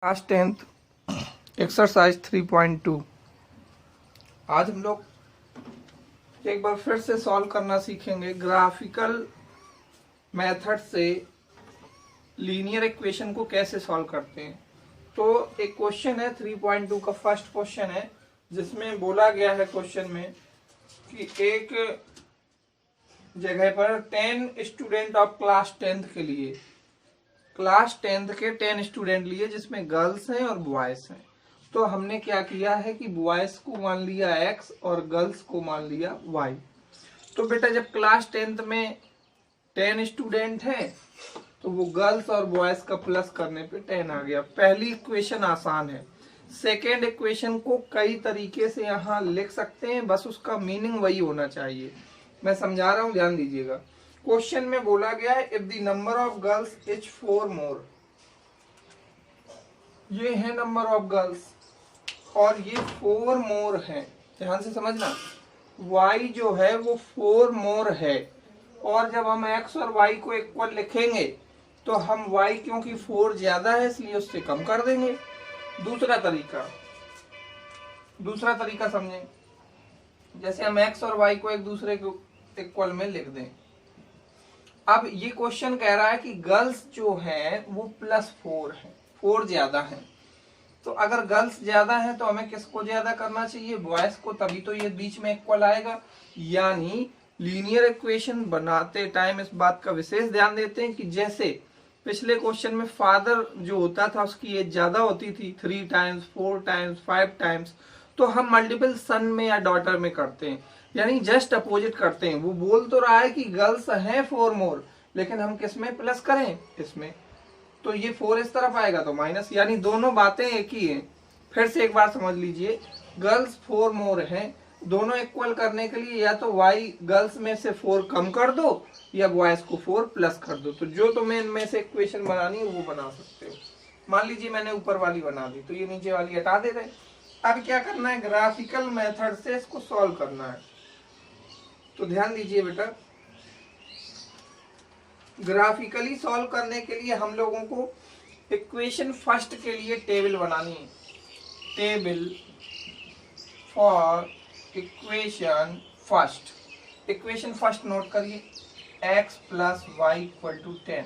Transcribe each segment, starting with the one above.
Class 10th exercise 3.2। आज हम लोग एक बार फिर से सॉल्व करना सीखेंगे ग्राफिकल मेथड से लीनियर इक्वेशन को कैसे सॉल्व करते हैं। तो एक क्वेश्चन है 3.2 का फर्स्ट क्वेश्चन है, जिसमें बोला गया है क्वेश्चन में कि एक जगह पर 10 स्टूडेंट ऑफ क्लास 10th के लिए क्लास 10th के 10 स्टूडेंट लिए, जिसमें गर्ल्स हैं और बॉयज हैं। तो हमने क्या किया है कि बॉयज को मान लिया x और गर्ल्स को मान लिया y। तो बेटा जब क्लास 10th में 10 स्टूडेंट हैं तो वो गर्ल्स और बॉयज का प्लस करने पे 10 आ गया। पहली इक्वेशन आसान है। सेकेंड इक्वेशन को कई तरीके से यहाँ लिख सकते हैं, बस उसका मीनिंग वही होना चाहिए। मैं समझा रहा हूँ, ध्यान दीजिएगा। क्वेश्चन में बोला गया है if the number of girls is 4 मोर, ये है नंबर ऑफ गर्ल्स और ये 4 मोर है। ध्यान से समझना, y जो है वो 4 मोर है, और जब हम x और y को इक्वल लिखेंगे तो हम y क्योंकि 4 ज्यादा है इसलिए उससे कम कर देंगे। दूसरा तरीका समझें, जैसे हम x और y को एक दूसरे को इक्वल में लिख दें। अब ये क्वेश्चन कह रहा है कि गर्ल्स जो है वो +4 है, 4 ज्यादा है। तो अगर गर्ल्स ज्यादा है तो हमें किसको ज्यादा करना चाहिए? बॉयज को, तभी तो ये बीच में इक्वल आएगा। यानी लीनियर इक्वेशन बनाते टाइम इस बात का विशेष ध्यान देते हैं कि जैसे पिछले क्वेश्चन में फादर जो होता था उसकी एज ज्यादा होती थी, 3 टाइम्स 4 टाइम्स 5 टाइम्स, तो हम मल्टीपल सन में या डॉटर में करते हैं, यानी जस्ट अपोजिट करते हैं। वो बोल तो रहा है कि गर्ल्स हैं 4 मोर, लेकिन हम किस में प्लस करें? इसमें। तो ये 4 इस तरफ आएगा तो माइनस, यानी दोनों बातें एक ही हैं। फिर से एक बार समझ लीजिए, गर्ल्स 4 मोर हैं, दोनों इक्वल करने के लिए या तो y गर्ल्स में से 4 कम कर दो या बॉयज को 4 प्लस कर दो। तो जो तुम्हें इनमें से इक्वेशन बनानी है वो बना सकते हो। मान लीजिए मैंने ऊपर वाली बना दी, तो ये नीचे वाली हटा दे रहे। अब क्या करना है? ग्राफिकल मेथड से इसको सॉल्व करना है। तो ध्यान दीजिए बेटा, ग्राफिकली सॉल्व करने के लिए हम लोगों को इक्वेशन फर्स्ट के लिए टेबल बनानी है। Table for equation first. Equation first note करिए, x plus Y equal to 10।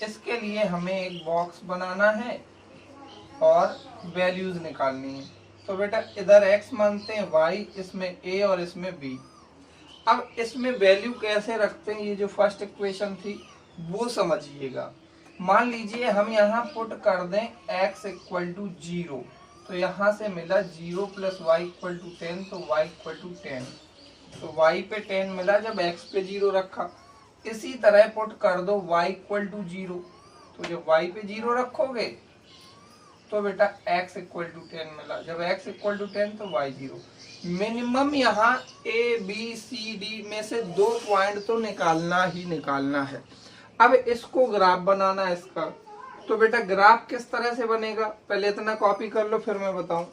इसके लिए हमें एक बॉक्स बनाना है और वैल्यूज निकालनी है। तो बेटा इधर x मानते हैं, y इसमें a और इसमें b। अब इसमें वैल्यू कैसे रखते हैं, ये जो फर्स्ट इक्वेशन थी वो समझिएगा। मान लीजिए हम यहाँ पुट कर दें x इक्वल टू 0, तो यहाँ से मिला 0 प्लस वाई इक्वल टू 10, तो y इक्वल टू 10। तो y पे 10 मिला जब x पे 0 रखा। इसी तरह पुट कर दो y इक्वल टू 0, तो जब y पे 0 रखोगे तो बेटा x इक्वल टू 10 मिला, जब x इक्वल टू 10 तो y 0। मिनिमम यहाँ a b c d में से 2 पॉइंट तो निकालना ही निकालना है। अब इसको ग्राफ बनाना है इसका। तो बेटा ग्राफ किस तरह से बनेगा, पहले इतना कॉपी कर लो फिर मैं बताऊं।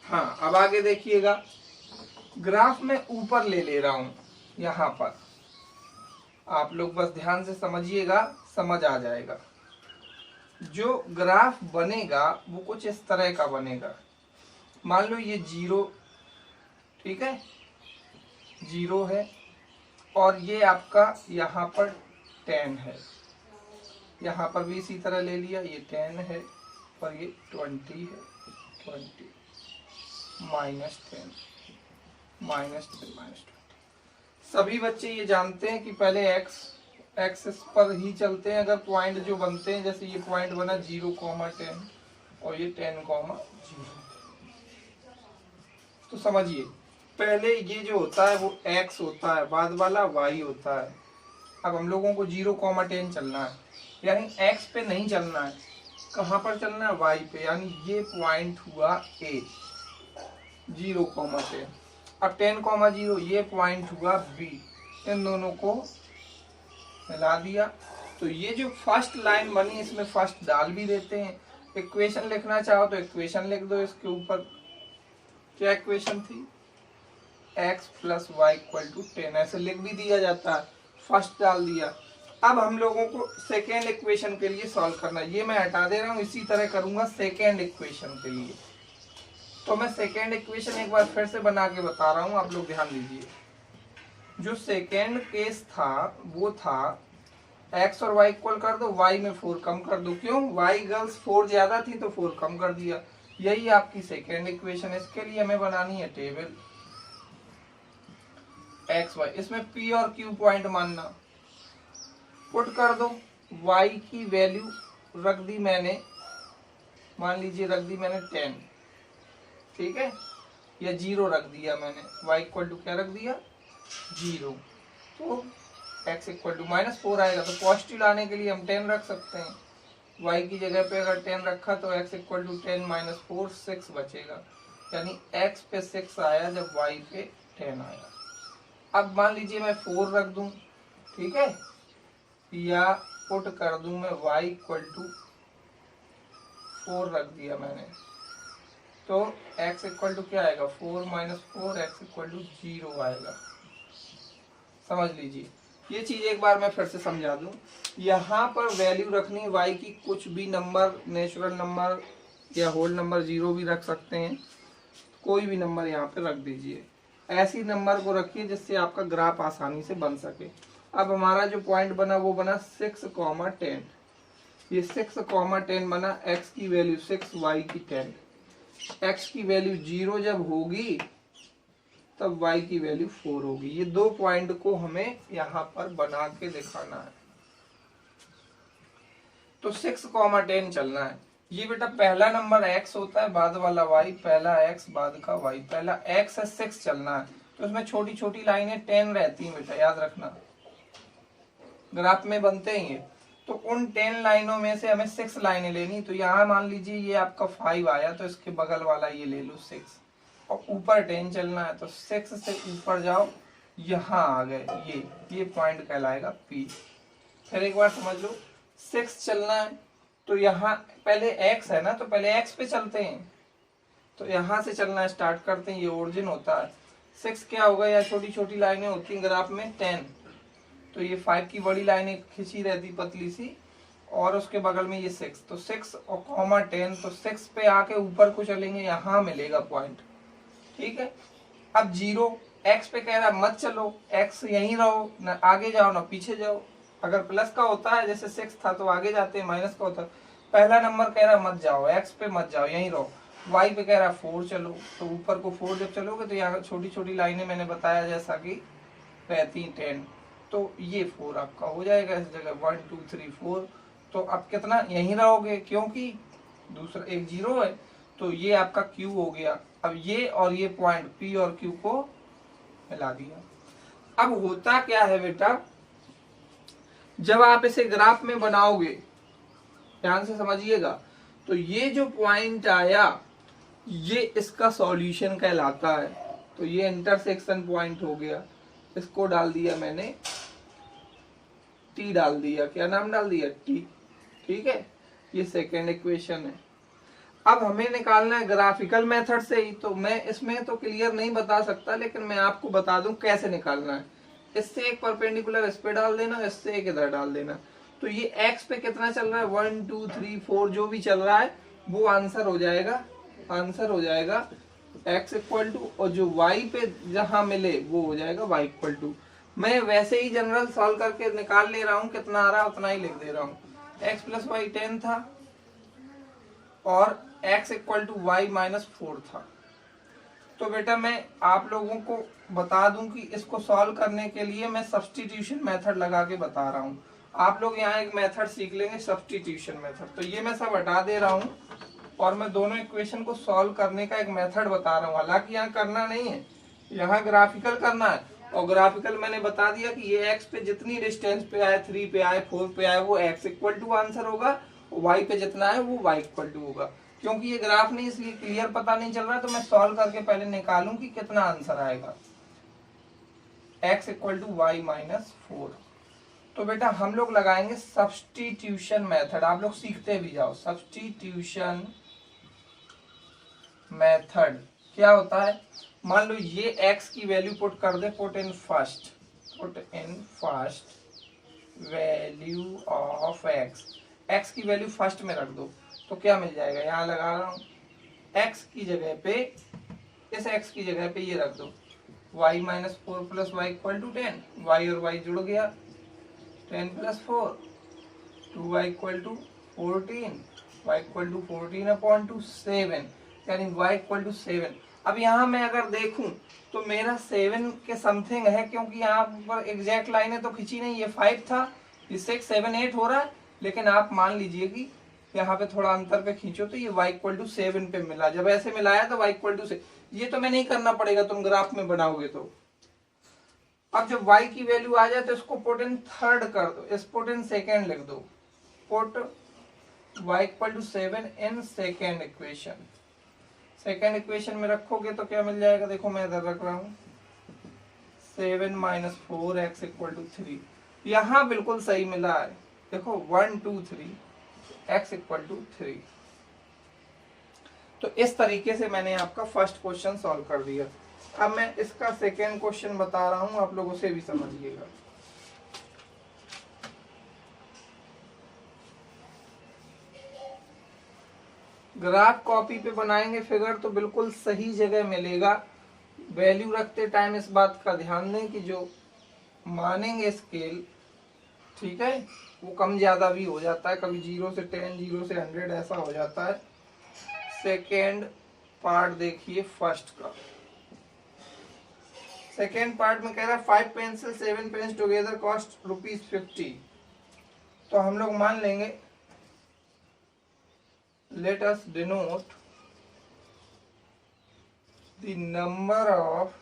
हाँ, अब आगे देखिएगा, ग्राफ में ऊपर ले रहा हूं यहाँ पर। आप लोग बस ध्यान से समझिएगा, समझ आ जाएगा। जो ग्राफ बनेगा वो कुछ इस तरह का बनेगा। मान लो ये 0, ठीक है, 0 है, और ये आपका यहाँ पर 10 है, यहाँ पर भी इसी तरह ले लिया, ये 10 है और ये 20 है, 20 -10 -10 -20। सभी बच्चे ये जानते हैं कि पहले एक्सिस पर ही चलते हैं। अगर पॉइंट जो बनते हैं, जैसे ये पॉइंट बना 0,10 और ये 10,0, तो समझिए पहले ये जो होता है वो x होता है, बाद वाला y होता है। अब हम लोगों को 0,10 चलना है, यानी x पे नहीं चलना है, कहाँ पर चलना है? y पे, यानी ये पॉइंट हुआ a, 0,10। अब 10,0 ये पॉइंट हुआ b, इन दोनों को मिला दिया। तो ये जो फर्स्ट लाइन बनी इसमें फर्स्ट डाल भी देते हैं। इक्वेशन लिखना चाहो तो इक्वेशन लिख दो इसके ऊपर। क्या इक्वेशन थी? x plus Y equal to 10, ऐसे लिख भी दिया जाता है, फर्स्ट डाल दिया। अब हम लोगों को सेकेंड इक्वेशन के लिए सॉल्व करना है। ये मैं हटा दे रहा हूँ, इसी तरह करूंगा सेकेंड इक्वेशन के लिए। तो मैं सेकेंड इक्वेशन एक बार फिर से बना के बता रहा हूँ, आप लोग ध्यान दीजिए। जो सेकेंड केस था वो था x और y इक्वल कर दो, y में 4 कम कर दो। क्यों? y गर्ल्स 4 ज्यादा थी तो 4 कम कर दिया। यही आपकी सेकेंड इक्वेशन है। इसके लिए हमें बनानी है टेबल x y। इसमें p और q पॉइंट मानना, पुट कर दो। y की वैल्यू रख दी मैंने, मान लीजिए रख दी मैंने 10, ठीक है, या 0 रख दिया मैंने। y इक्वल टू क्या रख दिया? 0। तो x इक्वल टू -4 आएगा, तो पॉजिटिव लाने के लिए हम 10 रख सकते हैं। y की जगह पे अगर 10 रखा तो x इक्वल टू 10 - 4 6 बचेगा, यानी x पे 6 आया जब y पे 10 आया। अब मान लीजिए मैं 4 रख दूं, ठीक है, या पुट कर दूं मैं y इक्वल टू 4 रख दिया मैंने, तो x इक्वल टू क्या आएगा? 4 - 4 x इक्वल टू 0 आएगा। समझ लीजिए। ये चीज एक बार मैं फिर से समझा दूं। यहाँ पर वैल्यू रखनी y की, कुछ भी नंबर, नेचुरल नंबर या होल नंबर, 0 भी रख सकते हैं, कोई भी नंबर यहाँ पे रख दीजिए। ऐसी नंबर को रखिए जिससे आपका ग्राफ आसानी से बन सके। अब हमारा जो पॉइंट बना वो बना 6,10। ये 6,10 बना। x की वैल्यू 6, y की 10। x की वैल्यू 0 जब होगी तब y की वैल्यू 4 होगी। ये दो पॉइंट को हमें यहाँ पर बना के दिखाना है। तो 6,10 चलना है। ये बेटा पहला नंबर x होता है, बाद वाला y, पहला x बाद का y। पहला x है 6 चलना है, तो उसमें छोटी छोटी लाइनें 10 रहती हैं बेटा, याद रखना, ग्राफ में बनते ही है। तो उन 10 लाइनों में से हमें 6 लाइनें लेनी। तो यहाँ मान लीजिए ये आपका 5 आया, तो इसके बगल वाला ये ले लो 6, और ऊपर 10 चलना है, तो 6 से ऊपर जाओ, यहाँ आ गए, ये पॉइंट कहलाएगा P। फिर एक बार समझ लो, 6 चलना है, तो यहाँ पहले x है ना, तो पहले x पे चलते हैं। तो यहाँ से चलना स्टार्ट करते हैं, ये ओरिजिन होता है। 6 क्या होगा? या छोटी छोटी लाइनें होती हैं ग्राफ में 10, तो ये 5 की बड़ी लाइनें खिंची रहती पतली सी, और उसके बगल में ये 6, तो 6 और कॉमा 10, तो 6 पे आके ऊपर को चलेंगे, यहाँ मिलेगा पॉइंट, ठीक है। अब 0 x पे कह रहा मत चलो, x यहीं रहो, ना आगे जाओ ना पीछे जाओ। अगर प्लस का होता है, जैसे 6 था तो आगे जाते हैं, माइनस का होता है। पहला नंबर कह रहा मत जाओ, x पे मत जाओ, यहीं रहो। y पे कह रहा 4 चलो, तो ऊपर को 4 जब चलोगे तो यहाँ छोटी छोटी लाइनें मैंने बताया जैसा कि रहती 10, तो ये 4 आपका हो जाएगा इस जगह, 1 2 3 4। तो अब कितना यहीं रहोगे, क्योंकि दूसरा एक 0 है, तो ये आपका Q हो गया। अब ये और ये पॉइंट P और Q को मिला दिया। अब होता क्या है बेटा, जब आप इसे ग्राफ में बनाओगे, ध्यान से समझिएगा, तो ये जो पॉइंट आया ये इसका सॉल्यूशन कहलाता है। तो ये इंटरसेक्शन पॉइंट हो गया, इसको डाल दिया मैंने T डाल दिया, क्या नाम डाल दिया? T, ठीक है। ये सेकेंड इक्वेशन है। अब हमें निकालना है ग्राफिकल मेथड से ही, तो मैं इसमें तो क्लियर नहीं बता सकता, लेकिन मैं आपको बता दूं कैसे निकालना है। इससे एक परपेंडिकुलर इस पे डाल देना, इससे एक इधर डाल देना। तो ये x पे कितना चल रहा है, 1 2 3 4 जो भी चल रहा है वो आंसर हो जाएगा, आंसर हो जाएगा x इक्वल टू, और जो y पे जहां मिले वो हो जाएगा y इक्वल टू। मैं वैसे ही जनरल सॉल्व करके निकाल ले रहा हूँ, कितना आ रहा है उतना ही लिख दे रहा हूँ। x प्लस वाई 10 था और x इक्वल टू वाई -4 था। तो बेटा मैं आप लोगों को बता दूं कि इसको सॉल्व करने के लिए मैं सब्स्टिट्यूशन मेथड लगा के बता रहा हूँ। आप लोग यहाँ एक मेथड सीख लेंगे, सब्स्टिट्यूशन मेथड। तो ये मैं सब हटा दे रहा हूँ और मैं दोनों इक्वेशन को सॉल्व करने का एक मेथड बता रहा हूँ। हालांकि यहाँ करना नहीं है, यहाँ ग्राफिकल करना है। और ग्राफिकल मैंने बता दिया कि ये x पे जितनी डिस्टेंस पे आए, 3 पे आए, 4 पे आए, वो x इक्वल टू आंसर होगा, y पे जितना है वो y इक्वल टू होगा। क्योंकि ये ग्राफ नहीं इसलिए क्लियर पता नहीं चल रहा, तो मैं सॉल्व करके पहले निकालूं कि कितना आंसर आएगा। x equal to y -4। तो बेटा हम लोग लगाएंगे सब्स्टिट्यूशन मेथड, आप लोग सीखते भी जाओ। सब्स्टिट्यूशन मेथड क्या होता है, मान लो ये x की वैल्यू पुट कर दे, put in first, value of X, X की वैल्यू फर्स्ट में रख दो तो क्या मिल जाएगा, यहाँ लगा रहा हूँ एक्स की जगह पे, इस एक्स की जगह पे ये रख दो y minus 4 plus Y equal to 10, y और वाई जुड़ गया 10 plus 4, 2y equal to 14, y equal to 14 upon two 7, यानी y इक्वल टू 7। अब यहाँ मैं अगर देखूं तो मेरा 7 के समथिंग है, क्योंकि यहाँ पर एग्जैक्ट लाइनें तो खींची नहीं, ये 5 था, ये 6 7 8 हो रहा है, लेकिन आप मान लीजिए कि यहाँ पे थोड़ा अंतर पे खींचो तो ये y इक्वल टू 7 पे मिला, जब ऐसे मिलाया तो y इक्वल टू 6, ये तो मैं नहीं करना पड़ेगा, तुम ग्राफ में बनाओगे तो। अब जब y की वैल्यू आ जाए तो इसको पुट इन थर्ड कर दो, इस पुट इन सेकेंड लिख दो, put y equal to 7 in second equation. Second equation में रखोगे तो क्या मिल जाएगा, देखो मैं इधर रख रहा हूं 7 माइनस 4x इक्वल टू 3, यहां बिल्कुल सही मिला है, देखो 1 2 3 x इक्वल टू 3। तो इस तरीके से मैंने आपका फर्स्ट क्वेश्चन सॉल्व कर दिया। अब मैं इसका सेकेंड क्वेश्चन बता रहा हूं, आप लोग उसे भी समझिएगा। ग्राफ कॉपी पे बनाएंगे फिगर तो बिल्कुल सही जगह मिलेगा। वैल्यू रखते टाइम इस बात का ध्यान दें कि जो मानेंगे स्केल, ठीक है, वो कम ज्यादा भी हो जाता है, कभी 0 से 10, 0 से 100 ऐसा हो जाता है। सेकेंड पार्ट देखिए फर्स्ट का, सेकेंड पार्ट में कह रहा है 5 पेंसिल 7 पेन्स टुगेदर कॉस्ट ₹50। तो हम लोग मान लेंगे, let us denote the number of,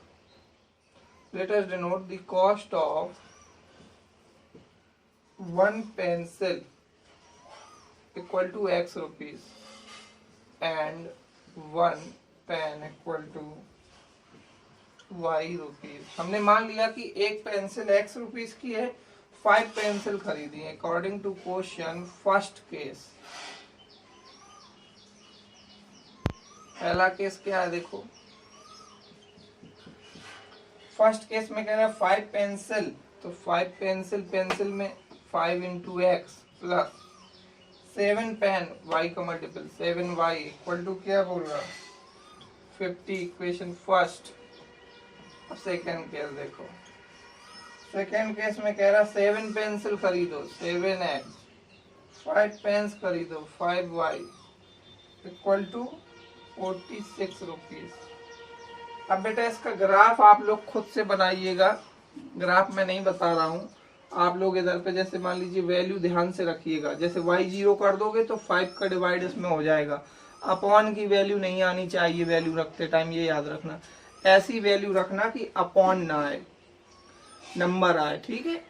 let us denote the cost of one pencil equal to x rupees and one pen equal to y rupees। हमने मान लिया कि एक पेंसिल x रुपीस की है, 5 पेंसिल खरीदी है। According to question first case, पहला केस क्या है, देखो फर्स्ट केस में कह रहा है 5 पेंसिल, तो 5 पेंसिल, पेंसिल में 5 into x plus 7 pen, y का मल्टीपल 7y इक्वल टू क्या बोल रहा 50, इक्वेशन फर्स्ट। अब सेकेंड केस देखो, सेकेंड केस में कह रहा 7 पेंसिल खरीदो 7x, 5 पेन्स खरीदो 5y इक्वल टू 46 रुपीज। अब बेटा इसका ग्राफ आप लोग खुद से बनाइएगा, ग्राफ मैं नहीं बता रहा हूँ, आप लोग इधर पे जैसे मान लीजिए वैल्यू ध्यान से रखिएगा, जैसे y 0 कर दोगे तो 5 का डिवाइड इसमें हो जाएगा, अपॉन की वैल्यू नहीं आनी चाहिए वैल्यू रखते टाइम, ये याद रखना, ऐसी वैल्यू रखना कि अपॉन ना आए, नंबर आए, ठीक है।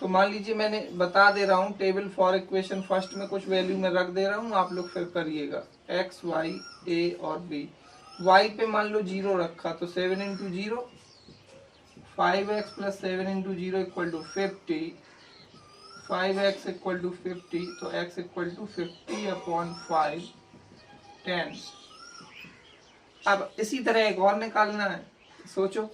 तो मान लीजिए मैंने बता दे रहा हूँ, टेबल फॉर इक्वेशन फर्स्ट में कुछ वैल्यू मैं रख दे रहा हूँ, आप लोग फिर करिएगा, x y a और b। y पे मान लो 0 रखा तो 7 into 0, 5x plus 7 into 0 equal to 50, 5x equal to 50, तो x इक्वल टू 50 अपॉन 5 10। अब इसी तरह एक और निकालना है, सोचो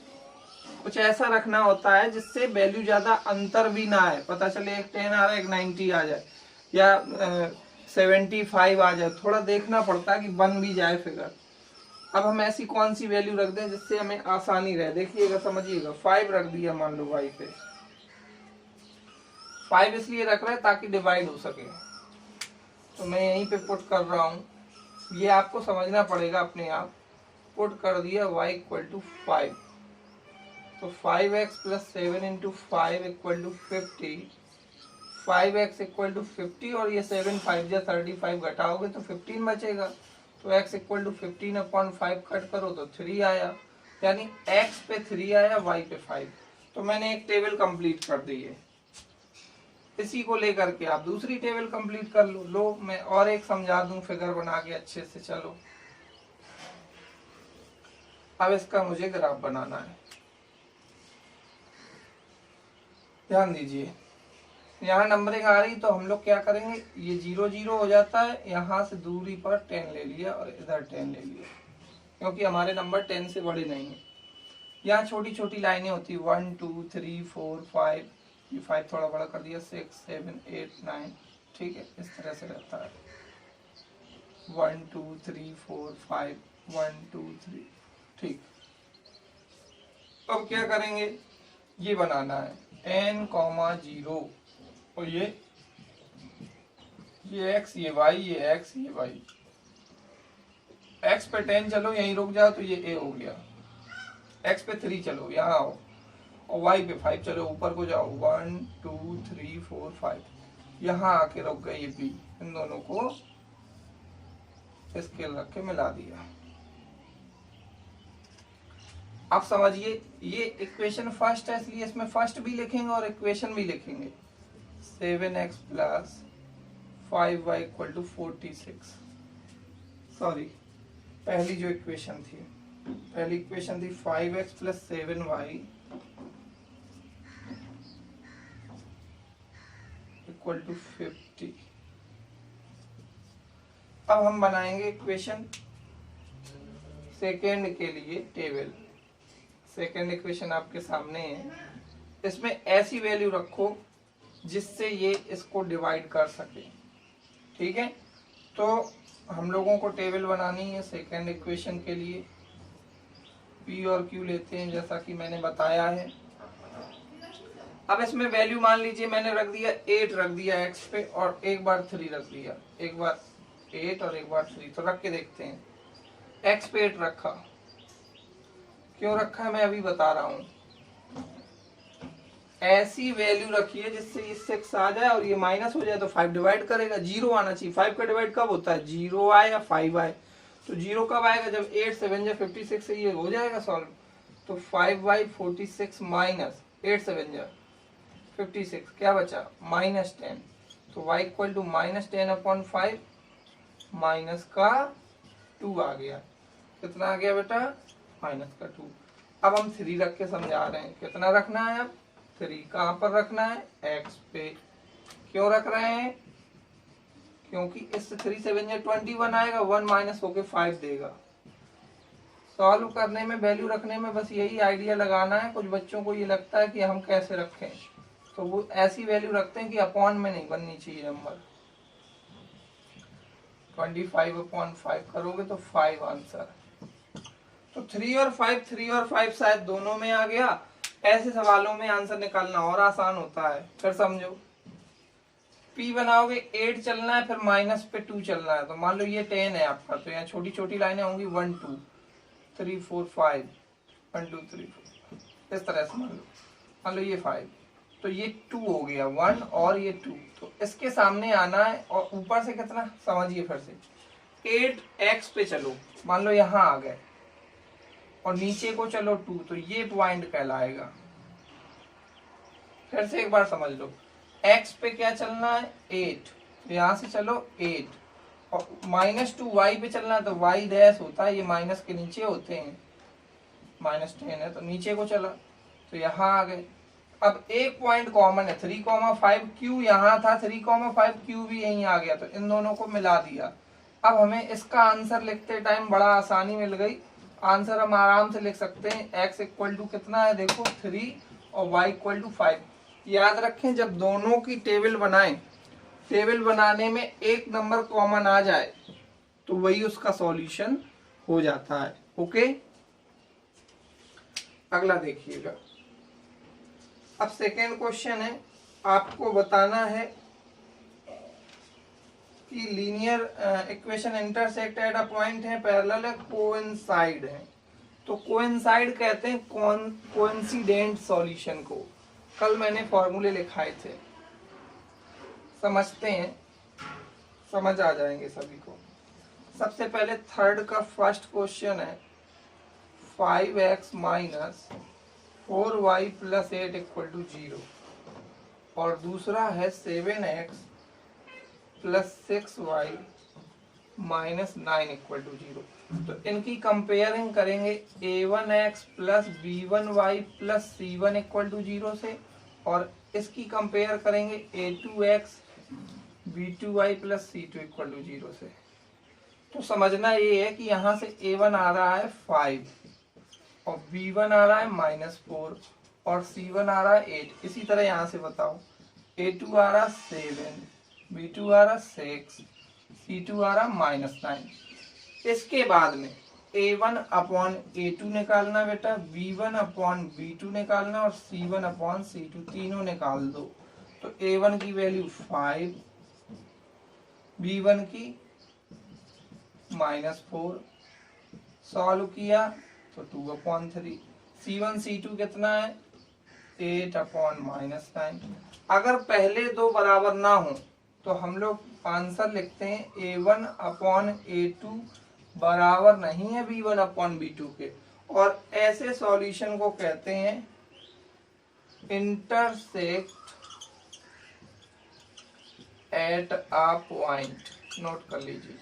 कुछ ऐसा रखना होता है जिससे वैल्यू ज्यादा अंतर भी ना आए, पता चले एक 10 आ रहा है एक 90 आ जाए या 75 आ जाए, थोड़ा देखना पड़ता है कि बन भी जाए फिगर। अब हम ऐसी कौन सी वैल्यू रख दें जिससे हमें आसानी रहे, देखिएगा समझिएगा। 5 रख दिया मान लो y पे, 5 इसलिए रख रहे हैं ताकि डिवाइड हो सके, तो मैं यहीं पे पुट कर रहा हूँ, ये आपको समझना पड़ेगा अपने आप। पुट कर दिया y इक्वल टू 5, तो 5x plus 7 into 5 equal to 50, 5x equal to 50 और ये 7 5 या 35 घटाओगे तो 15 बचेगा, तो x equal to 15 upon 5 cut करो तो 3 आया, यानी x पे 3 आया y पे 5। तो मैंने एक टेबल कंप्लीट कर दी है, इसी को लेकर के आप दूसरी टेबल कंप्लीट कर लो। लो मैं और एक समझा दूं फिगर बना के अच्छे से, चलो अब इसका मुझे ग्राफ बनाना है, ध्यान दीजिए। यहाँ नंबरिंग आ रही तो हम लोग क्या करेंगे, ये 0 0 हो जाता है, यहाँ से दूरी पर 10 ले लिया और इधर 10 ले लिया, क्योंकि हमारे नंबर 10 से बड़े नहीं है। यहाँ छोटी छोटी लाइनें होती 1 2 3 4 5 ये 5 थोड़ा बड़ा कर दिया, 6 7 8 9, ठीक है, इस तरह से रहता है 1 2 3 4 5 1 2 3, ठीक। अब क्या करेंगे, ये बनाना है n, 0 और ये x, ये y, ये x, ये y। x पे 10 चलो यहीं रुक जाओ तो ये a हो गया, x पे 3 चलो यहाँ आओ, और y पे 5 चलो ऊपर को जाओ, 1 2 3 4 5, यहाँ आके रुक गए ये b। इन दोनों को स्केल रख के मिला दिया। आप समझिए ये इक्वेशन फर्स्ट है, इसलिए इसमें फर्स्ट भी लिखेंगे और इक्वेशन भी लिखेंगे। 7x plus 5y equal to 46। Sorry, पहली जो इक्वेशन थी, पहली इक्वेशन थी 5x plus 7y equal to 50। अब हम बनाएंगे इक्वेशन सेकेंड के लिए टेबल। सेकेंड इक्वेशन आपके सामने है, इसमें ऐसी वैल्यू रखो जिससे ये इसको डिवाइड कर सके, ठीक है। तो हम लोगों को टेबल बनानी है सेकेंड इक्वेशन के लिए। P और Q लेते हैं जैसा कि मैंने बताया है। अब इसमें वैल्यू मान लीजिए मैंने रख दिया 8 रख दिया x पे, और एक बार 3 रख दिया, एक बार 8 और एक बार 3। तो रख के देखते हैं। x पे 8 रखा, क्यों रखा है मैं अभी बता रहा हूं। ऐसी वैल्यू रखिए जिससे ये 6 आ जाए और ये माइनस हो जाए तो 5 डिवाइड करेगा, 0 आना चाहिए। 5 का डिवाइड कब होता है, 0 आए या 5 आए। तो 0 कब आएगा, जब 8 7 56 से ये हो जाएगा सॉल्व। तो 5/46 माइनस 8 7 56, क्या बचा, -10। तो y इक्वल टू -10/5 माइनस का 2 आ गया। कितना आ गया बेटा, माइनस का 2। अब हम 3 रख के समझा रहे हैं। कितना रखना है, अब 3 कहाँ पर रखना है, x पे। क्यों रख रहे हैं, क्योंकि इससे 3 7 21 आएगा, 1 माइनस होके 5 देगा। सॉल्व करने में, वैल्यू रखने में बस यही आइडिया लगाना है। कुछ बच्चों को ये लगता है कि हम कैसे रखें, तो वो ऐसी वैल्यू रखते हैं कि अपॉन में नहीं बननी चाहिए नंबर। 25/5 करोगे तो 5 आंसर। तो 3 और 5 शायद दोनों में आ गया। ऐसे सवालों में आंसर निकालना और आसान होता है। फिर समझो, P बनाओगे 8 चलना है, फिर माइनस पे 2 चलना है। तो मान लो ये 10 है आपका, तो यहाँ छोटी छोटी लाइनें होंगी 1 2 3 4 5 1 2 3 4, इस तरह से मान लो ये 5, तो ये 2 हो गया, 1 और ये 2। तो इसके सामने आना है, और ऊपर से कितना समझिए फिर से, 8x पे चलो, मान लो यहाँ आ गए, और नीचे को चलो 2, तो ये पॉइंट कहलाएगा। फिर से एक बार समझ लो, x पे क्या चलना है, 8, तो यहाँ से चलो 8, और -2 y पे चलना है, तो y डैश होता है, ये माइनस के नीचे होते हैं, -10 है तो नीचे को चला, तो यहाँ आ गए। अब एक पॉइंट कॉमन है, 3,5 Q यहाँ था, 3,5 Q भी यहीं आ गया, तो इन दोनों को मिला दिया। अब हमें इसका आंसर लिखते टाइम बड़ा आसानी मिल गई। आंसर हम आराम से लिख सकते हैं, x इक्वल टू कितना है, देखो 3 और y इक्वल टू 5। याद रखें, जब दोनों की टेबल बनाएं, टेबल बनाने में एक नंबर कॉमन आ जाए तो वही उसका सॉल्यूशन हो जाता है। ओके, अगला देखिएगा। अब सेकेंड क्वेश्चन है, आपको बताना है कि linear equation intersect at a point है, पैरेलल है, कोइंसाइड है। तो कोइंसाइड कहते हैं कोइंसिडेंट सॉल्यूशन को। कल मैंने फॉर्मूले लिखाए थे, समझते हैं, समझ आ जाएंगे सभी को। सबसे पहले थर्ड का फर्स्ट क्वेश्चन है, 5x minus 4y plus 8 equal to 0, और दूसरा है 7x plus 6y minus 9 equal to 0। तो इनकी कंपेयरिंग करेंगे a1x plus b1y plus c1 equal to 0 से, और इसकी कंपेयर करेंगे a2x b2y plus c2 equal to 0 से। तो समझना ये है कि यहाँ से a1 आ रहा है 5 और b1 आ रहा है -4, और C1 आ रहा है 8। इसी तरह यहाँ से बताओ A2 आ रहा 7, B2 आ रहा 6, C2 आ रहा -9। इसके बाद में A1 अपॉन A2 निकालना बेटा, B1 अपॉन B2 निकालना और C1 अपॉन C2 तीनों निकाल दो। तो A1 की वैल्यू 5, B1 की -4, सॉल्व किया तो 2/3। C1 C2 कितना है 8 अपॉन -9। अगर पहले दो बराबर ना हो तो हम लोग आंसर लिखते हैं A1 अपॉन A2 बराबर नहीं है B1 अपॉन B2 के, और ऐसे सॉल्यूशन को कहते हैं intersect at a point. Note कर लीजिए,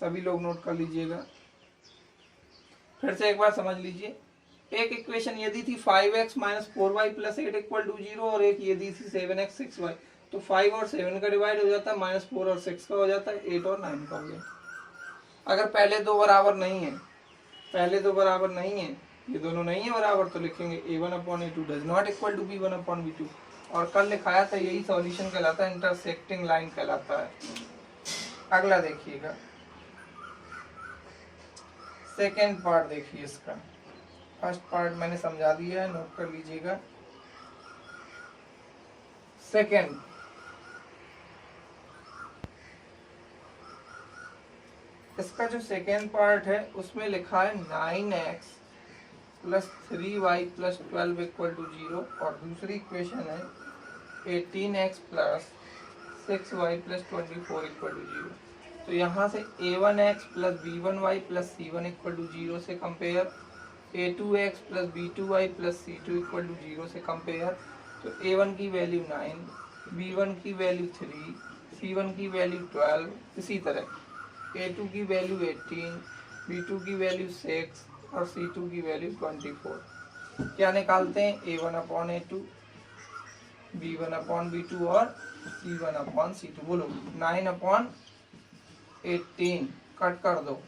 सभी लोग नोट कर लीजिएगा। फिर से एक बार समझ लीजिए, एक इक्वेशन ये दी थी 5x - 4y + 8 = 0, और एक ये दी थी 7x 6y। तो 5 और 7 का डिवाइड हो जाता है, -4 और 6 का हो जाता है, 8 और 9 का हो गया। अगर पहले दो बराबर नहीं है, पहले दो बराबर नहीं है, ये दोनों नहीं है बराबर, तो लिखेंगे A1 upon A2 does not equal to B1 upon B2। और कल लिखाया था, यही सॉल्यूशन कहलाता है, इंटरसेक्टिंग लाइन कहलाता है। अगला देखिएगा, सेकेंड पार्ट देखिए इसका। फर्स्ट पार्ट मैंने समझा दिया है, नोट कर लीजिएगा। सेकेंड, इसका जो सेकेंड पार्ट है उसमें लिखा है 9x + 3y + 12 = 0, और दूसरी इक्वेशन है 18x + 6y + 24 = 0। तो यहाँ से A1x + B1y + C1 = 0 से कंपेयर, A2x + B2y + C2 = 0 से कंपेयर। तो A1 की वैल्यू 9, B1 की वैल्यू 3, C1 की वैल्यु 12, इसी तरह A2 की वैल्यू 18, B2 की वैल्यू 6 और C2 की वैल्यू 24। क्या निकालते हैं A1 upon A2, B1 upon B2 और C1 अपॉन C2। बोलो 9 अपॉन 18 कट कर दो,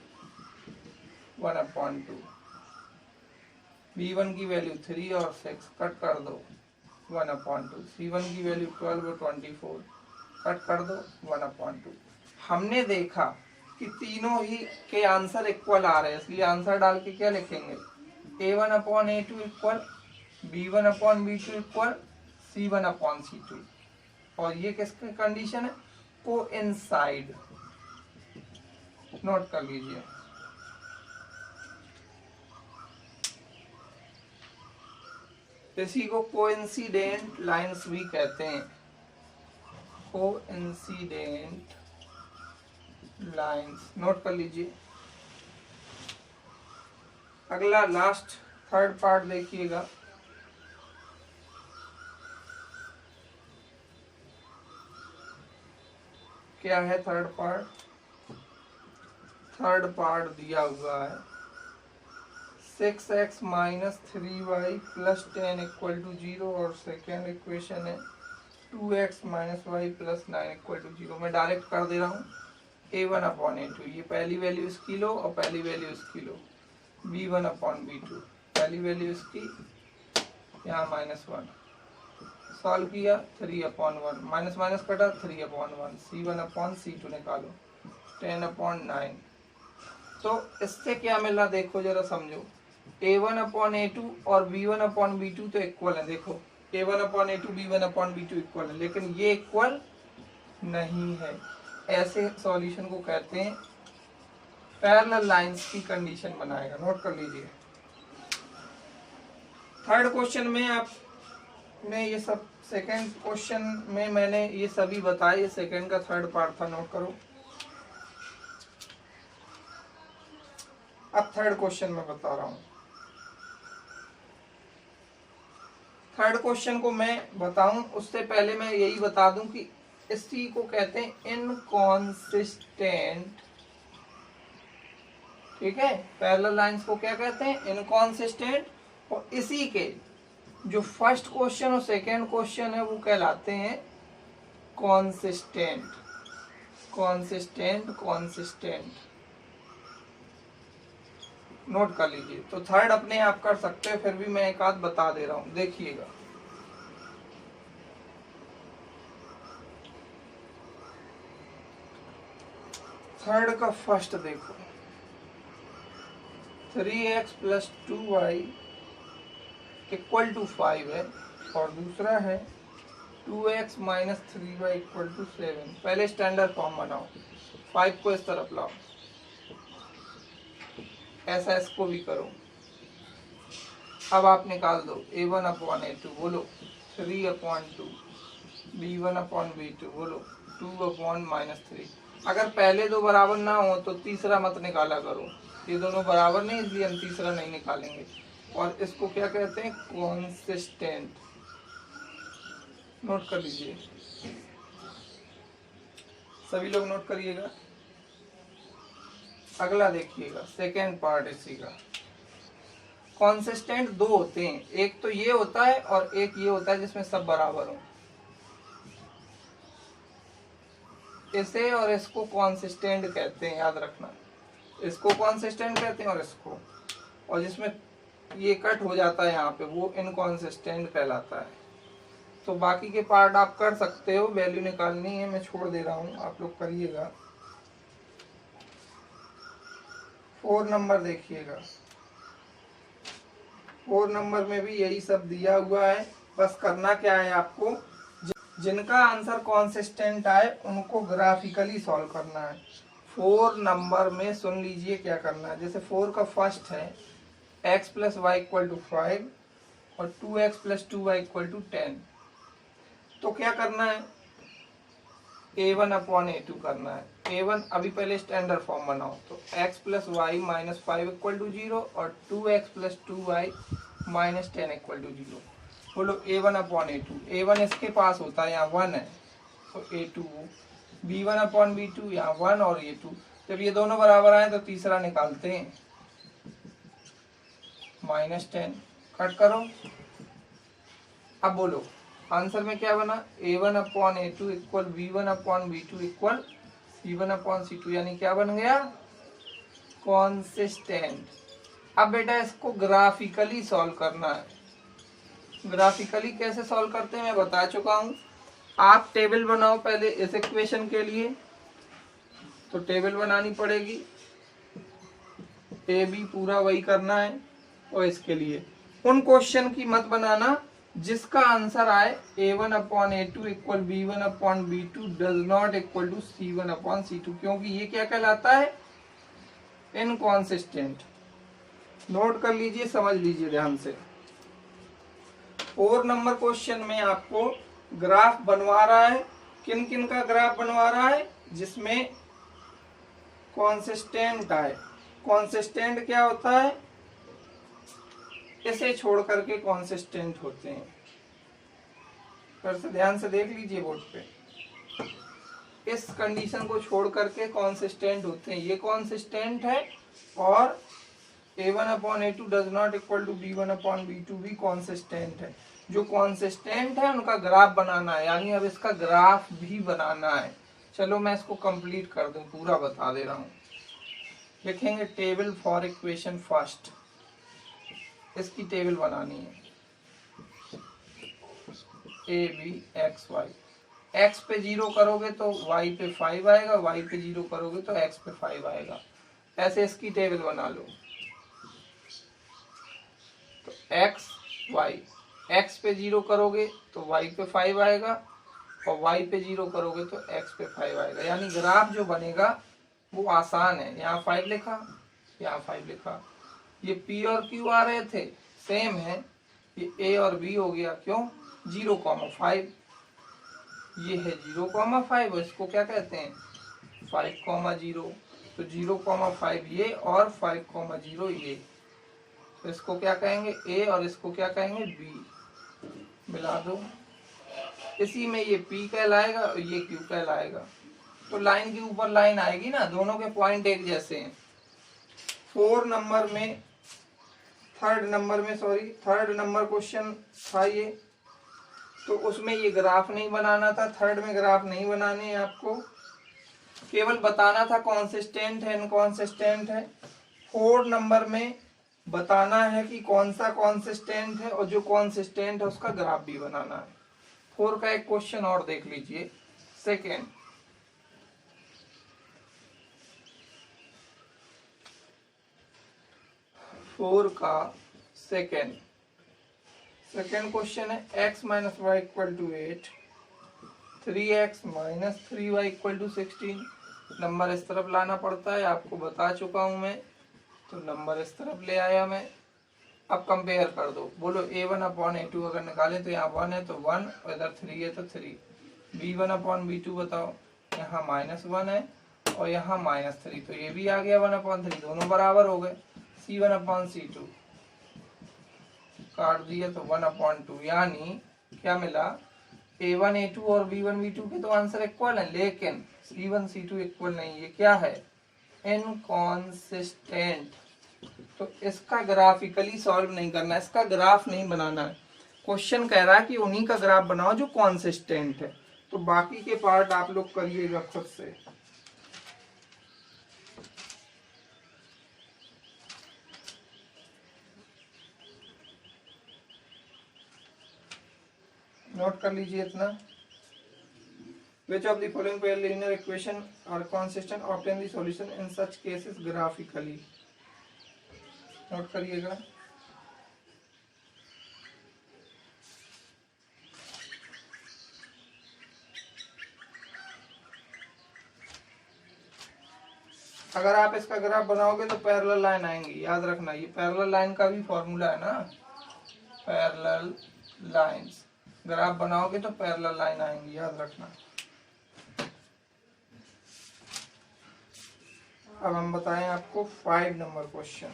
1/2। B1 की वैल्यू 3 और 6 कट कर दो, 1/2। C1 की वैल्यू 12 और 24 कट कर दो, 1/2। हमने देखा कि तीनों ही के आंसर इक्वल आ रहे हैं, इसलिए आंसर डाल के क्या लिखेंगे A1 upon A2 equal B1 upon B2 equal C1 upon C2। और ये किसकी कंडीशन है, कोइंसाइड। नोट कर लीजिए। इसी को कोइंसिडेंट लाइंस भी कहते हैं, कोइंसिडेंट लाइंस। नोट कर लीजिए। अगला लास्ट थर्ड पार्ट देखिएगा। क्या है थर्ड पार्ट, थर्ड पार्ट दिया हुआ है 6x - 3y + 10 = 0, और सेकेंड इक्वेशन है 2x - y + 9 = 0। मैं डायरेक्ट कर दे रहा हूँ A1 अपॉन A2, ये पहली वैल्यू इसकी लो और पहली वैल्यू इसकी लो। B1 अपॉन B2, पहली वैल्यू इसकी, यहाँ -1, सॉल्व किया 3/1, माइनस माइनस कटा 3/1। C1 अपॉन C2 निकालो 10/9। तो इससे क्या मिला देखो जरा समझो, A1 अपॉन A2 और B1 अपॉन B2 तो इक्वल है। देखो A1 upon A2 B1 upon B2 equal है, लेकिन ये इक्वल नहीं है। ऐसे सॉल्यूशन को कहते हैं पैरेलल लाइंस की कंडीशन बनाएगा। नोट कर लीजिए। थर्ड क्वेश्चन में आपने ये सब, सेकंड क्वेश्चन में मैंने ये सभी बताए, ये सेकंड का थर्ड पार्ट था, नोट करो। अब थर्ड क्वेश्चन में बता रहा हूं। थर्ड क्वेश्चन को मैं बताऊं उससे पहले मैं यही बता दूं कि इसी को कहते हैं इनकॉन्सिस्टेंट। ठीक है, पैरेलल लाइंस को क्या कहते हैं, इनकॉन्सिस्टेंट। और इसी के जो फर्स्ट क्वेश्चन और सेकंड क्वेश्चन है वो कहलाते हैं कॉन्सिस्टेंट। Consistent consistent. नोट कर लीजिए। तो थर्ड अपने आप कर सकते हैं, फिर भी मैं एक आध बता दे रहा हूं, देखिएगा। थर्ड का फर्स्ट देखो, 3x + 2y = 5 है, और दूसरा है 2x - 3y = 7। पहले स्टैंडर्ड फॉर्म बनाओ, 5 को इस तरफ लाओ, ऐसा इसको भी करो। अब आप निकाल दो a1/a2, बोलो 3/2, b1/b2, बोलो 2/-3। अगर पहले दो बराबर ना हो तो तीसरा मत निकाला करो, ये दोनों बराबर नहीं, इसलिए हम तीसरा नहीं निकालेंगे। और इसको क्या कहते हैं? कॉन्सिस्टेंट। नोट कर लीजिए, सभी लोग नोट करिएगा। अगला देखिएगा, सेकेंड पार्ट इसी का। कॉन्सिस्टेंट दो होते हैं, एक तो ये होता है और एक ये होता है जिसमें सब बराबर हो। इसे और इसको कॉन्सिस्टेंट कहते हैं, याद रखना। इसको कॉन्सिस्टेंट कहते हैं और इसको, और जिसमें ये कट हो जाता है यहाँ पे वो इनकॉन्सिस्टेंट कहलाता है। तो बाकी के पार्ट आप कर सकते हो, वैल्यू निकालनी है, मैं छोड़ दे रहा हूँ, आप लोग करिएगा। 4 नंबर देखिएगा, 4 नंबर में भी यही सब दिया हुआ है। बस करना क्या है आपको, जिनका आंसर कॉन्सिस्टेंट आए उनको ग्राफिकली सॉल्व करना है। 4 नंबर में सुन लीजिए क्या करना है। जैसे 4 का फर्स्ट है x + y = 5 और 2x + 2y = 10। तो क्या करना है? a1/a2 करना है। a1 अभी पहले स्टैंडर्ड फॉर्म बनाओ, तो x + y - 5 = 0 और 2x + 2y - 10 = 0। बोलो a1/a2। a1 इसके पास होता है, यहाँ 1 है, तो a2। b1/b2, यहाँ 1 और ये 2। जब ये दोनों बराबर आए तो तीसरा निकालते हैं, -10। कट करो। अब बोलो आंसर में क्या बना? a1/a2 = b1/b2 = c1/c2, यानी क्या बन गया? कॉन्सिस्टेंट। अब बेटा इसको ग्राफिकली सॉल्व करना है। ग्राफिकली कैसे सॉल्व करते हैं मैं बता चुका हूं। आप टेबल बनाओ पहले इस इक्वेशन के लिए, तो टेबल बनानी पड़ेगी, ए बी पूरा वही करना है। और इसके लिए उन क्वेश्चन की मत बनाना जिसका आंसर आए a1/a2 = b1/b2 does not equal to c1/c2, क्योंकि ये क्या कहलाता है? इनकॉन्सिस्टेंट। नोट कर लीजिए, समझ लीजिए ध्यान से। 4 नंबर क्वेश्चन में आपको ग्राफ बनवा रहा है। किन किन का ग्राफ बनवा रहा है? जिसमें कॉन्सिस्टेंट आए। कॉन्सिस्टेंट क्या होता है? इसे छोड़ करके कॉन्सिस्टेंट होते हैं। फिर से ध्यान से देख लीजिए बोर्ड पे, इस कंडीशन को छोड़ करके कॉन्सिस्टेंट होते हैं। ये कॉन्सिस्टेंट है और a1/a2 does not equal to b1/b2 भी कॉन्सिस्टेंट है। जो कॉन्सिस्टेंट है उनका ग्राफ बनाना है, यानी अब इसका ग्राफ भी बनाना है। चलो मैं इसको कंप्लीट कर दूं, पूरा बता दे रहा हूं। लिखेंगे टेबल फॉर इक्वेशन फर्स्ट, इसकी टेबल बनानी है। A B X Y, x पे 0 करोगे तो y पे 5 आएगा, y पे 0 करोगे तो x पे 5 आएगा। ऐसे इसकी टेबल बना लो। तो x y, x पे 0 करोगे तो y पे 5 आएगा, और y पे 0 करोगे तो x पे 5 आएगा। यानी ग्राफ जो बनेगा वो आसान है। यहाँ 5 लिखा, यहाँ 5 लिखा। ये p और q आ रहे थे, सेम है। ये a और b हो गया, क्यों? 0,5। ये है 0,5, इसको क्या कहते हैं? 5,0। तो 0,5 ये और 5,0 ये, तो इसको क्या कहेंगे? a और इसको क्या कहेंगे? b। मिला दो, इसी में ये p कहलाएगा और ये q कहलाएगा। तो लाइन के ऊपर लाइन आएगी ना, दोनों के पॉइंट एक जैसे हैं। 4 नंबर में, थर्ड नंबर क्वेश्चन था ये, तो उसमें ये ग्राफ नहीं बनाना था। थर्ड में ग्राफ नहीं बनाने हैं आपको, केवल बताना था कॉन्सिस्टेंट है इनकॉन्सिस्टेंट है। 4 नंबर में बताना है कि कौन सा कॉन्सिस्टेंट है और जो कॉन्सिस्टेंट है उसका ग्राफ भी बनाना है। 4 का एक क्वेश्चन और देख लीजिए। सेकेंड, 4 का सेकेंड क्वेश्चन है x minus Y equal to 8, 3x minus 3y equal to 16। Number इस तरफ लाना पड़ता है, आपको बता चुका हूं मैं, तो नंबर इस तरफ ले आया मैं। अब कंपेयर कर दो, बोलो a1 अपॉन a2 अगर निकालें तो यहाँ 1 है तो 1 और इधर 3 है तो 3। b1 अपॉन b2 बताओ, यहाँ -1 है और यहाँ -3, तो ये भी आ गया 1 अपॉन 3, दोनों बराबर हो गए। c1 अपॉन c2 काट दिया तो 1 अपॉन 2, यानी क्या मिला, a1 a2 और b1 b2 के तो आंसर इक्वल है, लेकिन c1 c2 इक्वल नहीं। ये क्या है, इनकॉन्सिस्टेंट। तो इसका ग्राफिकली सॉल्व नहीं करना, इसका ग्राफ नहीं बनाना है। क्वेश्चन कह रहा है कि उन्हीं का ग्राफ बनाओ जो कॉन्सिस्टेंट है, तो बाकी के पार्ट आप लोग करिएगा खुद से। नोट कर लीजिए इतना। Which of the following pair linear equation are consistent? Obtain the solution in such cases graphically. Note करिएगा। अगर आप इसका ग्राफ बनाओगे तो पैरेलल लाइन आएंगी, याद रखना। ये पैरेलल लाइन का भी फॉर्मूला है ना, पैरेलल लाइंस। ग्राफ बनाओगे तो पैरेलल लाइन आएंगी, याद रखना। अब हम बताएं आपको 5 नंबर क्वेश्चन।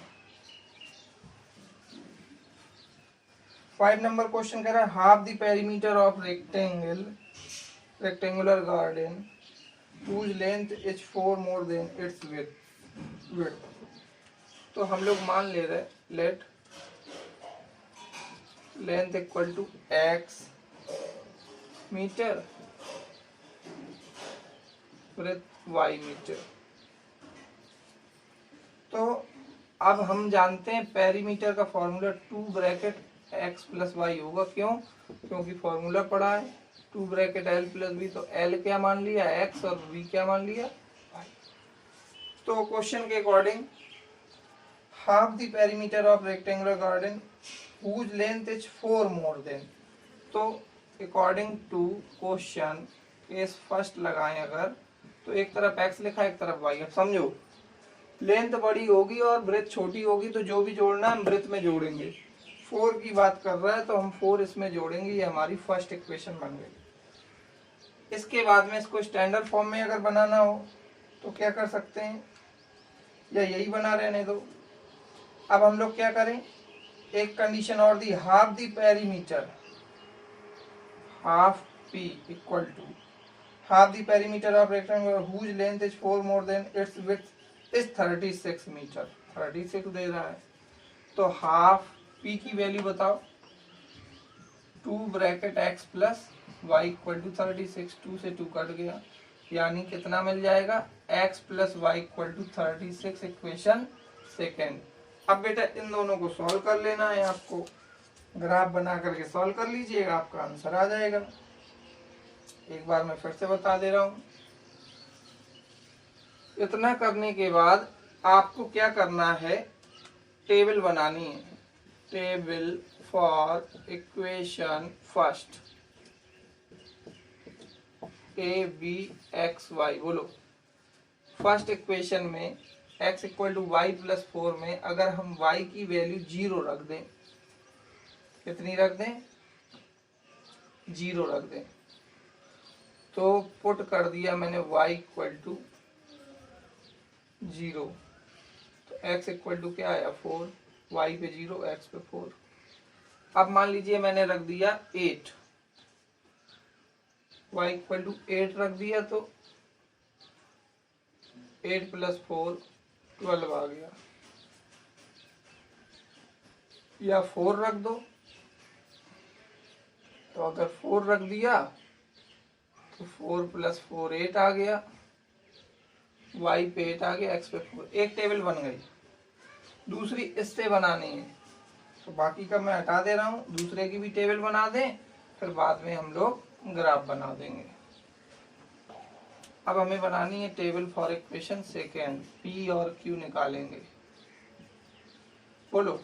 5 नंबर क्वेश्चन कह रहा है half the perimeter of rectangular garden whose length is 4 more than its width। तो हम लोग मान ले रहे let length equal to x metre, width y metre. तो अब हम जानते हैं पेरीमीटर का formula 2 bracket x plus Y होगा। क्यों? क्योंकि फॉर्मूला पढ़ा है 2 ब्रैकेट l प्लस बी, तो l क्या मान लिया x और v क्या मान लिया y। तो क्वेश्चन के according half the perimeter of rectangular garden whose length is 4 more than, तो according to question case first लगाएं अगर, तो एक तरफ x लिखा एक तरफ y। अब समझो, लेंथ बड़ी होगी और ब्रेथ छोटी होगी, तो जो भी जोड़ना है हम ब्रेथ में जोड़ेंगे। 4 की बात कर रहा है तो हम 4 इसमें जोड़ेंगे, ये हमारी फर्स्ट इक्वेशन बन गई। इसके बाद में इसको स्टैंडर्ड फॉर्म में अगर बनाना हो तो क्या कर सकते हैं, या यही बना रहने दो। अब हम लोग क्या करें, एक कंडीशन और दी, half the perimeter, half p equal to half the perimeter of rectangle whose length is 4 more than its width is 36 metre. 36 दे रहा है, तो हाफ p की वैल्यू बताओ, 2 bracket x plus Y equal to 36, 2 से 2 cut गया, यानी कितना मिल जाएगा, x plus Y equal to 36, equation second. अब बेटा इन दोनों को सॉल्व कर लेना है आपको, ग्राफ बना करके सॉल्व कर लीजिएगा, आपका आंसर आ जाएगा। एक बार मैं फिर से बता दे रहा हूं। इतना करने के बाद आपको क्या करना है, टेबल बनानी है, table for equation first A B X Y. बोलो, फर्स्ट इक्वेशन में x equal to Y plus 4 में अगर हम y की वैल्यू 0 रख दें, कितनी रख दें, 0 रख दें, तो पुट कर दिया मैंने y इक्वल टू 0, तो x इक्वल टू क्या आया 4, y पे 0 x पे 4। अब मान लीजिए मैंने रख दिया 8, y इक्वल टू 8 रख दिया, तो 8 प्लस 4 12 आ गया, या 4 रख दो, तो अगर 4 रख दिया तो 4 प्लस 4 8 आ गया, y पे 8 आ गया, x पे 4, एक टेबल बन गई। दूसरी इससे बनानी है, तो बाकी का मैं हटा दे रहा हूँ, दूसरे की भी टेबल बना दें, फिर बाद में हम लोग ग्राफ बना देंगे। अब हमें बनानी है table for equation second, P और क्यू निकालेंगे। बोलो,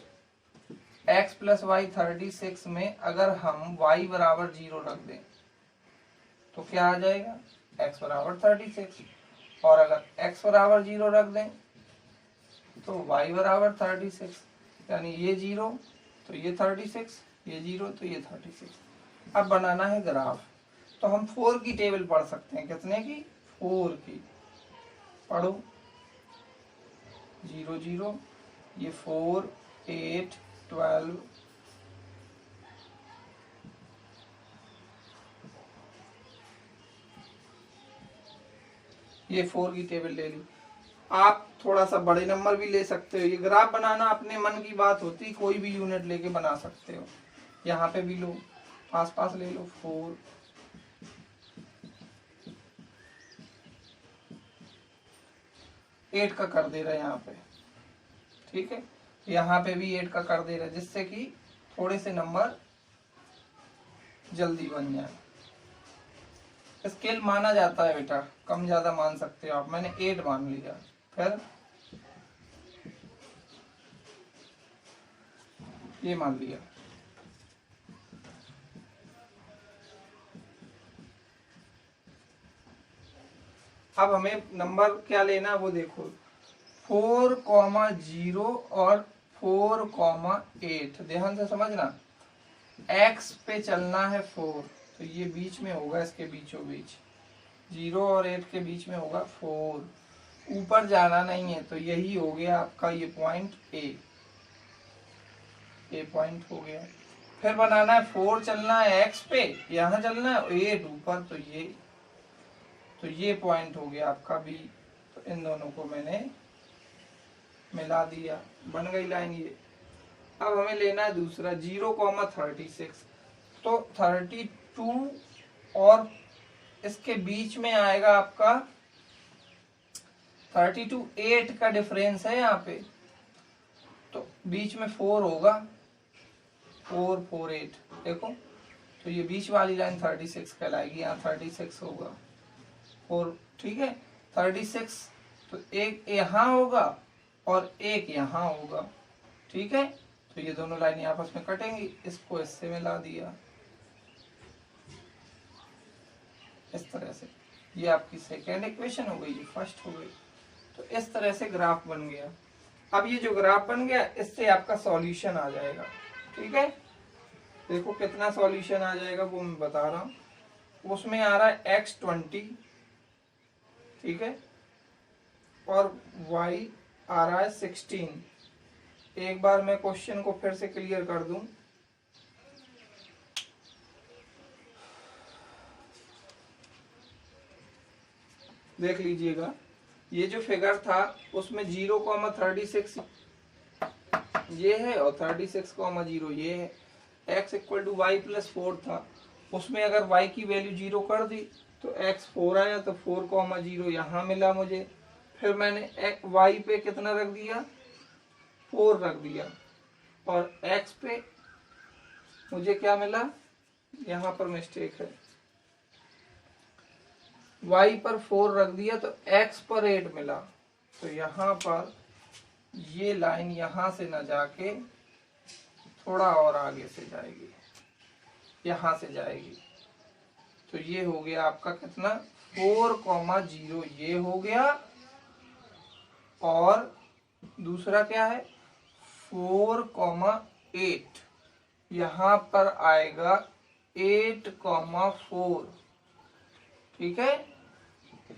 x प्लस वाई 36 में अगर हम y बराबर 0 रख दें तो क्या आ जाएगा, x बराबर 36, और अगर x बराबर 0 रख दें तो y बराबर 36, यानी ये 0 तो ये 36, ये 0 तो ये 36। अब बनाना है ग्राफ, तो हम 4 की टेबल पढ़ सकते हैं। कितने की, 4 की। पढ़ो, 0 0, ये 4 8 12, ये 4 की टेबल ले ली। आप थोड़ा सा बड़े नंबर भी ले सकते हो, ये ग्राफ बनाना अपने मन की बात होती, कोई भी यूनिट लेके बना सकते हो। यहाँ पे भी लो, पास पास ले लो, 4 8 का कर दे रहा है यहाँ पे, ठीक है, यहाँ पे भी 8 का कर दे रहा है, जिससे कि थोड़े से नंबर जल्दी बन जाए। स्केल माना जाता है बेटा, कम ज्यादा मान सकते हो आप, मैंने 8 मान लिया, फिर ये मान लिया। अब हमें नंबर क्या लेना है वो देखो, 4,0 और 4,8। ध्यान से समझना, x पे चलना है 4, तो ये बीच में होगा, इसके बीचों बीच 0 और 8 के बीच में होगा 4, ऊपर जाना नहीं है, तो यही हो गया आपका ये पॉइंट ए पॉइंट हो गया। फिर बनाना है 4 चलना है x पे, यहाँ चलना है 8 ऊपर, तो ये पॉइंट हो गया आपका बी। तो इन दोनों को मैंने मिला दिया, बन गई लाइन ये। अब हमें लेना है दूसरा 0,36, तो 32 और इसके बीच में आएगा आपका 32 8 का डिफरेंस है यहाँ पे, तो बीच में 4 होगा, 4 4 8, देखो, तो ये बीच वाली लाइन 36 कहलाएगी, यहाँ 36 होगा 4, ठीक है, 36, तो एक यहाँ होगा और एक यहाँ होगा, ठीक है, तो ये दोनों लाइन आपस में कटेंगी, इसको इससे मिला दिया इस तरह से, ये आपकी सेकेंड इक्वेशन हो गई, ये फर्स्ट हो गई। तो इस तरह से ग्राफ बन गया। अब ये जो ग्राफ बन गया, इससे आपका सॉल्यूशन आ जाएगा, ठीक है। देखो कितना सॉल्यूशन आ जाएगा वो मैं बता रहा हूँ। उसमें आ रहा है x20, ठीक है, और y आ रहा है 16। एक बार मैं क्वेश्चन को फिर से क्लियर कर दूं, देख लीजिएगा, ये जो फिगर था उसमें 0,36 ये है और 36,0 ये है। x equal to Y plus 4 था, उसमें अगर y की वैल्यू 0 कर दी तो x 4 आया, तो 4,0 यहाँ मिला मुझे। फिर मैंने y पे कितना रख दिया, 4 रख दिया, और x पे मुझे क्या मिला, यहाँ पर मिस्टेक है, y पर 4 रख दिया तो x पर 8 मिला। तो यहाँ पर ये लाइन यहाँ से न जाके थोड़ा और आगे से जाएगी, यहाँ से जाएगी, तो ये हो गया आपका कितना, 4,0 ये हो गया, और दूसरा क्या है 4,8, यहाँ पर आएगा 8,4, ठीक है,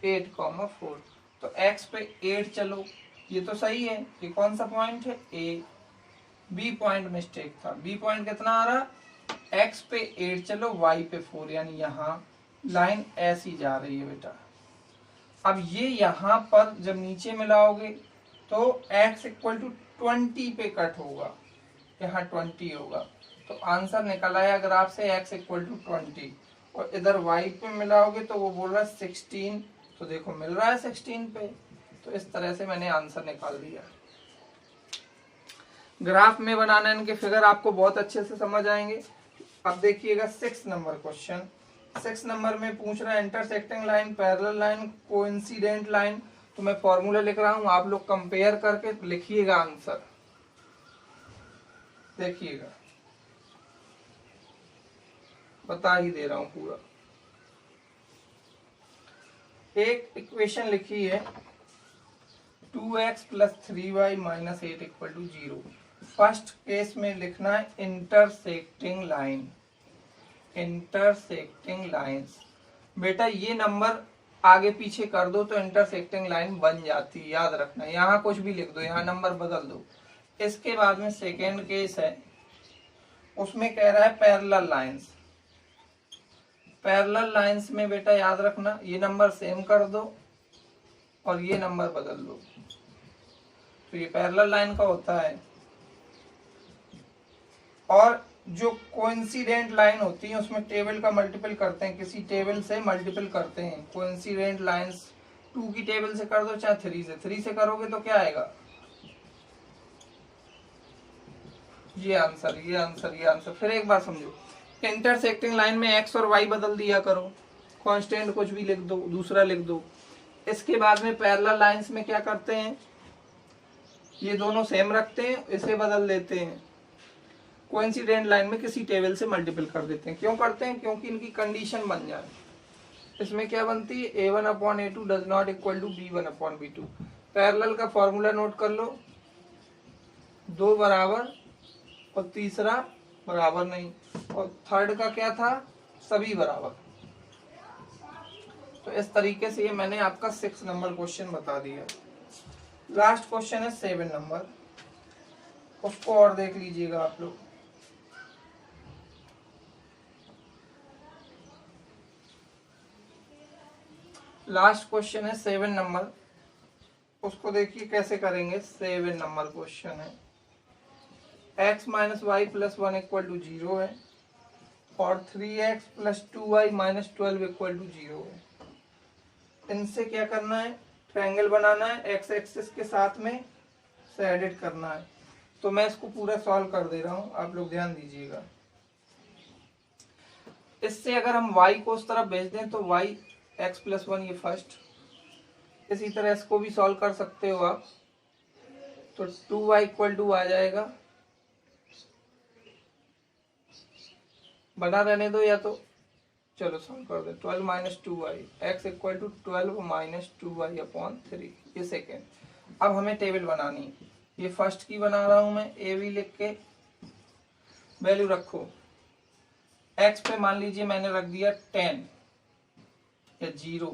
8,4। तो x पे 8 चलो, ये तो सही है, ये कौन सा पॉइंट है, ए। बी पॉइंट मिस्टेक था, बी पॉइंट कितना आ रहा, x पे 8 चलो, y पे 4, यानी यहाँ लाइन ऐसी जा रही है बेटा। अब ये यहाँ पर जब नीचे मिलाओगे तो x इक्वल टू 20 पे कट होगा, यहाँ 20 होगा, तो आंसर निकल आया ग्राफ से x इक्वल टू 20, और इधर y पे मिलाओगे तो वो बोल रहा है 16, तो देखो मिल रहा है 16 पे। तो इस तरह से मैंने आंसर निकाल दिया। ग्राफ में बनाना इनके फिगर आपको बहुत अच्छे से समझ आएंगे। अब देखिएगा 6 नंबर क्वेश्चन। 6 नंबर में पूछ रहा है intersecting line, parallel line, coincident line. तो मैं फॉर्मूला लिख रहा हूं, आप लोग कंपेयर करके लिखिएगा आंसर। देखिएगा बता ही दे रहा हूं पूरा। एक इक्वेशन लिखी है 2x + 3y - 8 = 0। फर्स्ट केस में लिखना है इंटरसेक्टिंग लाइन, इंटरसेक्टिंग लाइंस। बेटा ये नंबर आगे पीछे कर दो तो इंटरसेक्टिंग लाइन बन जाती है, याद रखना। यहाँ कुछ भी लिख दो, यहाँ नंबर बदल दो। इसके बाद में सेकेंड केस है, उसमें कह रहा है पैरेलल लाइंस। पैरेलल लाइंस में बेटा याद रखना, ये नंबर सेम कर दो और ये नंबर बदल दो। तो ये पैरेलल लाइन का होता है। और जो कोइंसिडेंट लाइन होती है उसमें टेबल का मल्टीपल करते हैं, किसी टेबल से मल्टीपल करते हैं। कोइंसिडेंट लाइंस 2 की टेबल से कर दो चाहे 3 से, 3 से करोगे तो क्या आएगा? ये आंसर, ये आंसर, ये आंसर। फिर एक बार समझो, इंटरसेक्टिंग लाइन में एक्स और वाई बदल दिया करो, कांस्टेंट कुछ भी लिख दो, दूसरा लिख दो। इसके बाद में पैरेलल लाइंस में क्या करते हैं, ये दोनों सेम रखते हैं, इसे बदल देते हैं। कोइंसिडेंट लाइन में किसी टेबल से मल्टीपल कर देते हैं। क्यों करते हैं? क्योंकि इनकी कंडीशन बन जाए। इसमें क्या बनती है, a1/a2 does not equal to b1/b2। Parallel का फॉर्मूला नोट कर लो, 2 बराबर और तीसरा बराबर नहीं, और थर्ड का क्या था, सभी बराबर। तो इस तरीके से ये मैंने आपका 6 नंबर क्वेश्चन बता दिया। लास्ट क्वेश्चन है 7 नंबर, उसको और देख लीजिएगा आप लोग। लास्ट क्वेश्चन है 7 नंबर, उसको देखिए कैसे करेंगे। 7 नंबर क्वेश्चन है, x - y + 1 = 0 है और 3x + 2y - 12 = 0 है। इनसे क्या करना है, ट्रायंगल बनाना है, एक्स एक्सिस के साथ में से एडिट करना है। तो मैं इसको पूरा सॉल्व कर दे रहा हूं, आप लोग ध्यान दीजिएगा। इससे अगर हम y को उस तरफ भेज दें तो y x + 1 ये फर्स्ट, इसी तरह इसको भी सॉल्व कर सकते हो आप। तो 2y = आ जाएगा, बना रहने दो या तो चलो सॉल्व कर दे। 12 - 2y, x = 12 - 2y/3, ये सेकेंड। अब हमें टेबल बनानी है, ये फर्स्ट की बना रहा हूं मैं, ए बी लिख के वैल्यू रखो। x पे मान लीजिए मैंने रख दिया 10 या 0,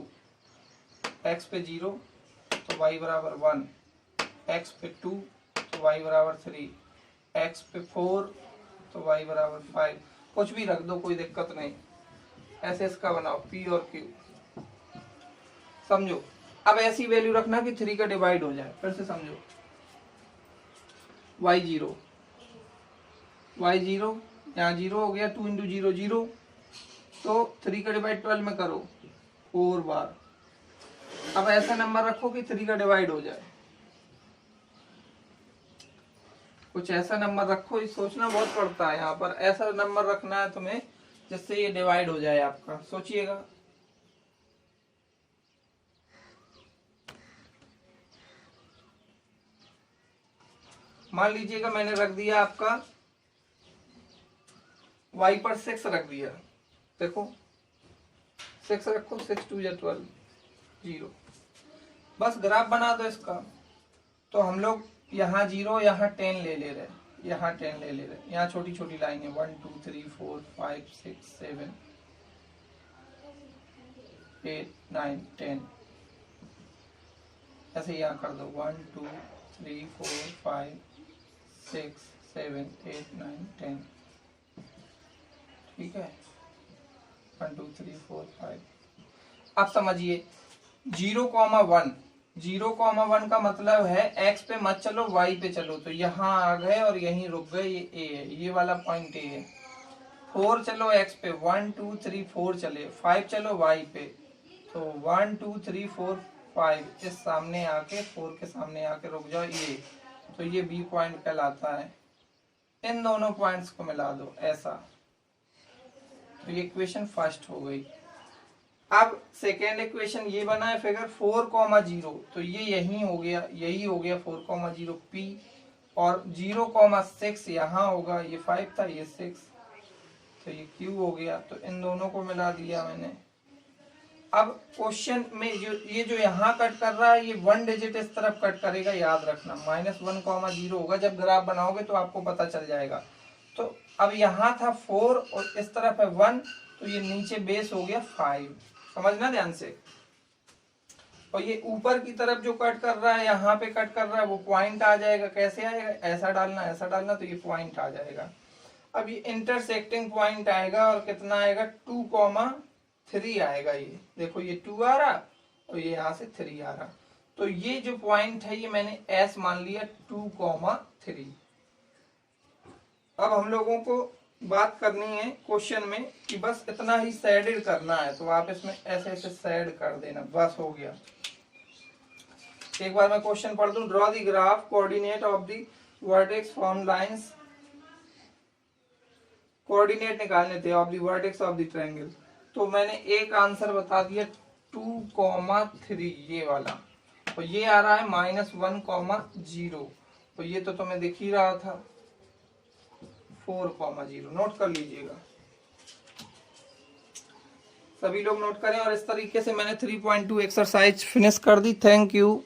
x पे 0 तो y = 1, x पे 2 तो y = 3, x पे 4 तो y = 5। कुछ भी रख दो, कोई दिक्कत नहीं। ऐसे इसका बनाओ p और q, समझो। अब ऐसी वैल्यू रखना कि 3 का डिवाइड हो जाए। फिर से समझो, y0 यहाँ 0 हो गया, 2 × 0 0, तो 3 का डिवाइड 12 में करो 4 बार। अब ऐसा नंबर रखो कि 3 का डिवाइड हो जाए, कुछ ऐसा नंबर रखो, ये सोचना बहुत पड़ता है यहाँ पर। ऐसा नंबर रखना है तुम्हें जिससे ये डिवाइड हो जाए आपका, सोचिएगा। मान लीजिएगा मैंने रख दिया आपका y पर 6 रख दिया, देखो 6 रखो, 6 × 2 = 12, 0। बस ग्राफ बना दो इसका। तो हम लोग यहाँ 0, यहाँ 10 ले रहे, यहाँ 10 ले रहे, यहाँ छोटी छोटी लाइन है 1 2 3 4 5 6 7 8 9 10, ऐसे यहाँ कर दो 1 2 3 4 5 6 7 8 9 10, ठीक है। 1 2 3 4 5। अब समझिए 0,1, 0,1 का मतलब है x पे मत चलो, y पे चलो। तो यहाँ आ गए और यहीं रुक गए, ये a है, ये वाला पॉइंट a है। 4 चलो x पे, 1 2 3 4 चले, 5 चलो y पे। तो 1 2 3 4 5, इस सामने आके 4 के सामने आके रुक जाओ, ये तो ये बी पॉइंट कहलाता है। इन दोनों पॉइंट्स को मिला दो ऐसा, तो ये इक्वेशन फर्स्ट हो गई। अब सेकेंड इक्वेशन ये बना है फिगर 4,0, तो ये यही हो गया, यही हो गया 4,0 P, और 0,6 यहाँ होगा, ये 5 था ये 6, तो ये Q हो गया। तो इन दोनों को मिला दिया मैंने। अब क्वेश्चन में ये जो यहाँ कट कर रहा है, ये 1 डिजिट इस तरफ कट करेगा, याद रखना। -1,0 होगा, जब ग्राफ बनाओगे तो आपको पता चल जाएगा। तो अब यहाँ था 4 और इस तरफ है 1, तो ये नीचे बेस हो गया 5, समझना ध्यान से। और ये ऊपर की तरफ जो कट कर रहा है, यहाँ पे कट कर रहा है, वो पॉइंट आ जाएगा। कैसे आएगा? ऐसा डालना, तो ये पॉइंट आ जाएगा। अब ये इंटरसेक्टिंग पॉइंट आएगा और कितना आएगा? 2,3 आएगा। ये देखो, ये 2 आ रहा और ये यहाँ से 3 आ रहा, तो ये जो पॉइंट है ये मैंने S मान लिया 2,3। अब हम लोगों को बात करनी है क्वेश्चन में कि बस इतना ही शेडेड करना है, तो आप इसमें ऐसे ऐसे शेड कर देना, बस हो गया। एक बार मैं क्वेश्चन पढ़ दूं। Draw the graph coordinate of the vertex from lines, coordinate निकालने थे of the vertex of the triangle. तो मैंने एक आंसर बता दिया 2,3, ये वाला, और ये आ रहा है -1,0, तो ये तो तुम्हें दिख ही रहा था 4,0। नोट कर लीजिएगा, सभी लोग नोट करें। और इस तरीके से मैंने 3.2 एक्सरसाइज फिनिश कर दी। Thank you.